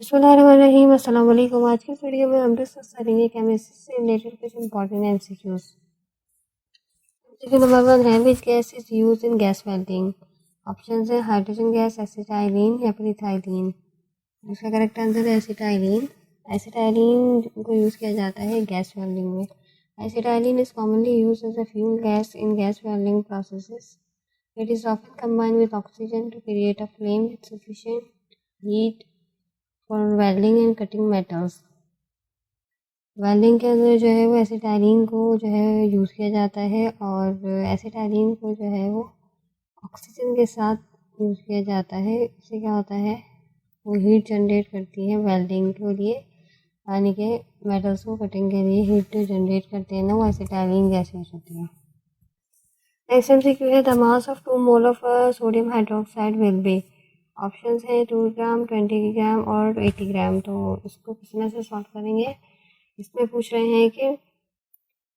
बिस्मिल्लाहिर्रहमानिर्रहीम। अस्सलाम वालेकुम। आज की इस वीडियो में हम डिस्कस करेंगे केमिस्ट्री से रिलेटेड कुछ इंपॉर्टेंट एमसीक्यूज। एमसीक्यू नंबर 1 है, which gas is use in gas welding. Option है हाइड्रोजन गैस, एसिटाइलिन या फिर इथाइलिन। इसका करेक्ट आंसर है एसिटाइलिन। एसिटाइलिन को यूज़ किया जाता है गैस वेल्डिंग में। Acetylene is commonly use as a fuel gas in gas welding processes. It is often combined with oxygen to create a flame with sufficient heat for welding and cutting metals। Welding के अंदर जो है वो acetylene को जो है use किया जाता है, और एसिटाइलिन को जो है वो ऑक्सीजन के साथ यूज़ किया जाता है। इससे क्या होता है, वो हीट जनरेट करती है वेल्डिंग के लिए, यानी कि मेटल्स को कटिंग के लिए हीट जनरेट करते हैं ना, वो एसिटाइलिन गैस यूज होती है। नेक्स्ट एमसीक्यू है, the mass of 2 mole of sodium hydroxide will be. Options है 2 ग्राम, 20 ग्राम और 80 ग्राम। तो इसको किस तरह से सॉल्व करेंगे, इसमें पूछ रहे हैं कि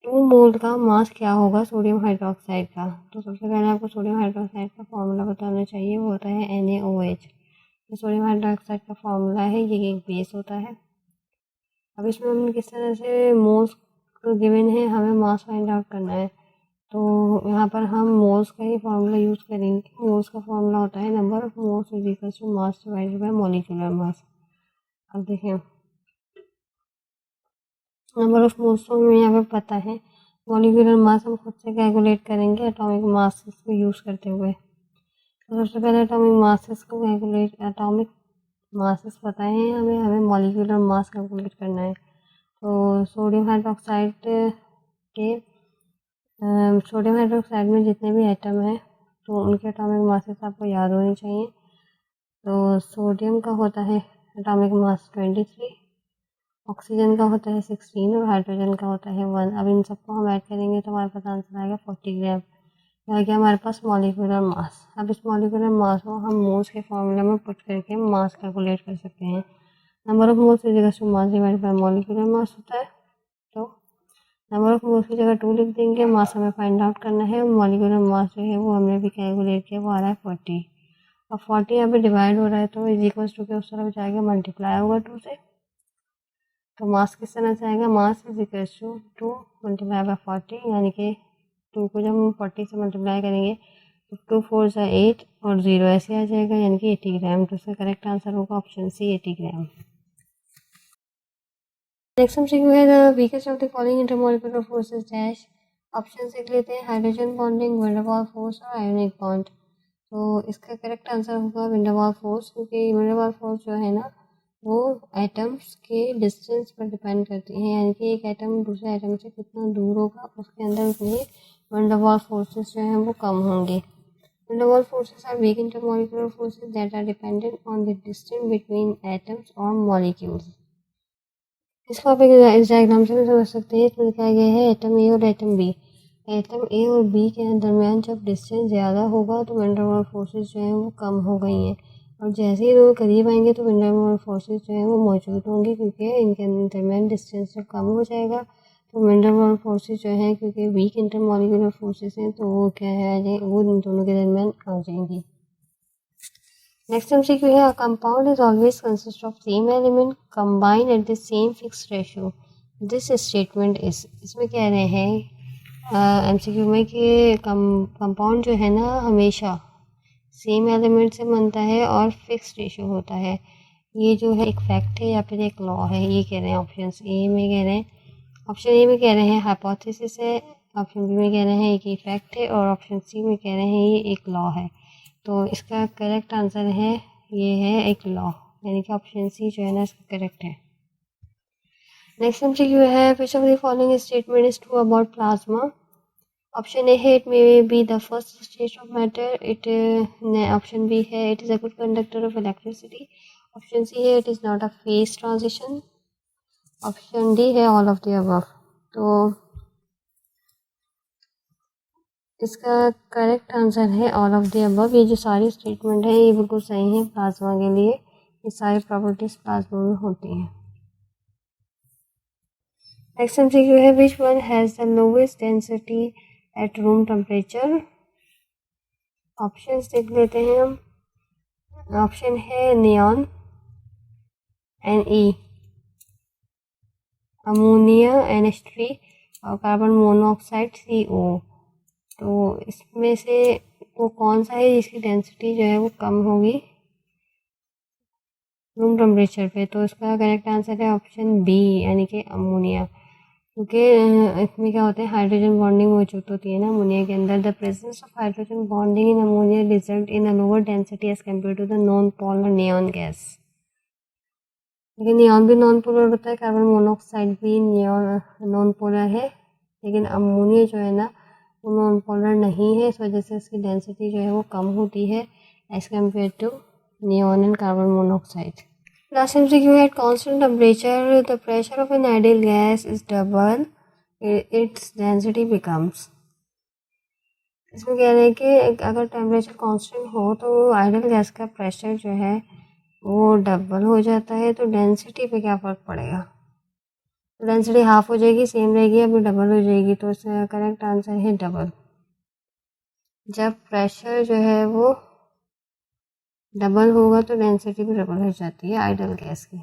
2 मोल का मास क्या होगा सोडियम हाइड्रोक्साइड का। तो सबसे पहले आपको सोडियम हाइड्रोक्साइड का फॉर्मूला बताना चाहिए, वो होता है NaOH। ये सोडियम हाइड्रोक्साइड का फॉर्मूला है, ये एक बेस होता है। अब इसमें हम किस तरह से मोल्स गिवन है, हमें मास फाइंड आउट करना है। तो यहाँ पर हम मोल्स का ही फॉर्मूला यूज़ करेंगे। मोल्स का फॉर्मूला होता है number of moles is equal to mass divided by molecular mass. अब देखें, नंबर ऑफ मोल्स तो हमें यहाँ पे पता है, मॉलिक्यूलर मास हम खुद से कैलकुलेट करेंगे एटॉमिक मासेस को यूज़ करते हुए। तो सबसे पहले एटॉमिक मासेस को कैलकुलेट, एटॉमिक मासेस पता है हमें, हमें मॉलिक्यूलर मास कैलकुलेट करना है। तो सोडियम हाइड्रोक्साइड के सोडियम हाइड्रोक्साइड में जितने भी एटम हैं तो उनके एटॉमिक मासेस आपको याद होने चाहिए। तो सोडियम का होता है एटॉमिक मास 23, ऑक्सीजन का होता है 16 और हाइड्रोजन का होता है 1। अब इन सबको हम ऐड करेंगे तो हमारे पास आंसर आएगा 40 ग्राम। आ गया हमारे पास मॉलिक्यूलर मास। अब इस मॉलिक्यूलर मास को हम मोल्स के फॉर्मूले में पुट करके मास कैलकुलेट कर सकते हैं। Number of moles is equal to mass divided by molecular mass होता है। तो नंबर ऑफ मोल्स की जगह 2 लिख देंगे, मास हमें फाइंड आउट करना है। मॉलिक्यूलर मास जो है वो हमने भी कैलकुलेट किया, वो आ रहा है 40। अब 40 यहाँ पे डिवाइड हो रहा है तो इज इक्वल टू के उस तरफ जाएगा, मल्टीप्लाई होगा 2 से। तो मास किस तरह से आएगा, mass is equal to 2 multiply by 40, यानी कि 2 को जब हम 40 से मल्टीप्लाई करेंगे तो 2 4 ज़ा 8 और 0 ऐसे आ जाएगा, यानी कि 80 ग्राम। तो इसका करेक्ट आंसर होगा option C, 80 gram. Next MCQ है, the weakest of the following intermolecular forces dash. Option देख लेते हैं, hydrogen bonding, van der Waals force और आयोनिक बॉन्ड। तो इसका करेक्ट आंसर होगा वैन डर वाल्स फोर्स, क्योंकि वैन डर वाल्स फोर्स जो है ना वो एटम्स के डिस्टेंस पर डिपेंड करती है, यानी कि एक एटम दूसरे एटम से कितना दूर होगा उसके अंदर उतनी वैन डर वाल्स फोर्सेस जो हैं वो कम होंगे। Van der Waals forces are weak intermolecular forces that are dependent on the distance between atoms और मॉलिक्यूल्स। इसको आप एक इस डायग्राम से भी समझ सकते हैं। इसमें दिखाया गया है एटम ए और एटम बी। एटम ए और बी के दरमियान जब डिस्टेंस ज़्यादा होगा तो वैन डर वाल्स फोर्सेस जो हैं वो कम हो गई हैं, और जैसे ही दोनों करीब आएंगे तो वैन डर वाल्स फोर्सेस जो हैं वो मौजूद होंगी, क्योंकि इनके दरमियान डिस्टेंस जब कम हो जाएगा तो वैन डर वाल्स फोर्सेस जो हैं, क्योंकि वीक इंटरमॉलिक्यूलर फोर्सेस हैं, तो वो क्या है आ जाए, वो इन दोनों के दरमियान आ जाएंगी। नेक्स्ट एमसीक्यू है, a compound is always consist of same element combine at the same fix ratio. This statement is, इसमें कह रहे हैं एमसीक्यू में कि कंपाउंड जो है ना हमेशा सेम एलिमेंट से बनता है और फिक्स रेशियो होता है। ये जो है एक फैक्ट है या फिर एक लॉ है, ये कह रहे हैं ऑप्शन ए में कह रहे हैं। ऑप्शन ए में कह रहे हैं हाइपोथेसिस है, ऑप्शन बी में कह रहे हैं कि फैक्ट है, और ऑप्शन सी में कह रहे हैं ये एक लॉ है। तो इसका करेक्ट आंसर है, ये है एक लॉ, यानी कि ऑप्शन सी जो है ना इसका करेक्ट है। नेक्स्ट एमसीक्यू है, which of the following statement is true about plasma. Option A है it may be the first stage of matter, it option B है it is a good conductor of electricity, option C है it is not a phase transition, option D है all of the above. तो इसका correct answer है all of the above. ये जो सारी statement है ये बिल्कुल सही है प्लाज्मा के लिए, ये सारी प्रॉपर्टीज प्लाज्मा में होती हैं। नेक्स्ट एमसीक्यू है, which one has the lowest density at room temperature. Options देख लेते हैं हम। ऑप्शन है नियॉन, Ne, अमोनिया NH3 और कार्बन मोनोऑक्साइड CO। तो इसमें से वो कौन सा है जिसकी डेंसिटी जो है वो कम होगी रूम टेम्परेचर पे? तो इसका करेक्ट आंसर है ऑप्शन बी, यानी कि अमोनिया। क्योंकि इसमें क्या होता है, हाइड्रोजन बॉन्डिंग मौजूद होती है ना अमोनिया के अंदर। The presence of hydrogen bonding in ammonia result in a lower density as compare to the non polar neon gas. लेकिन नियॉन भी नॉन पोलर होता है, कार्बन मोनोऑक्साइड भी नियॉन नॉन पोलर है, लेकिन अमोनिया जो है ना वो नॉन पोलर नहीं है। इस वजह से इसकी डेंसिटी जो है वो कम होती है as compare to neon and carbon monoxide. Last MCQ at constant temperature, the pressure of an ideal gas is double, its density becomes। इसमें कह रहे हैं कि अगर टेम्परेचर कांस्टेंट हो तो आइडियल गैस का प्रेशर जो है वो डबल हो जाता है। तो डेंसिटी पे क्या फ़र्क पड़ेगा? तो डेंसिटी हाफ हो जाएगी, सेम रहेगी, अभी डबल हो जाएगी। तो इसका करेक्ट आंसर है डबल। जब प्रेशर जो है वो डबल होगा तो डेंसिटी भी डबल हो जाती है आइडियल गैस की।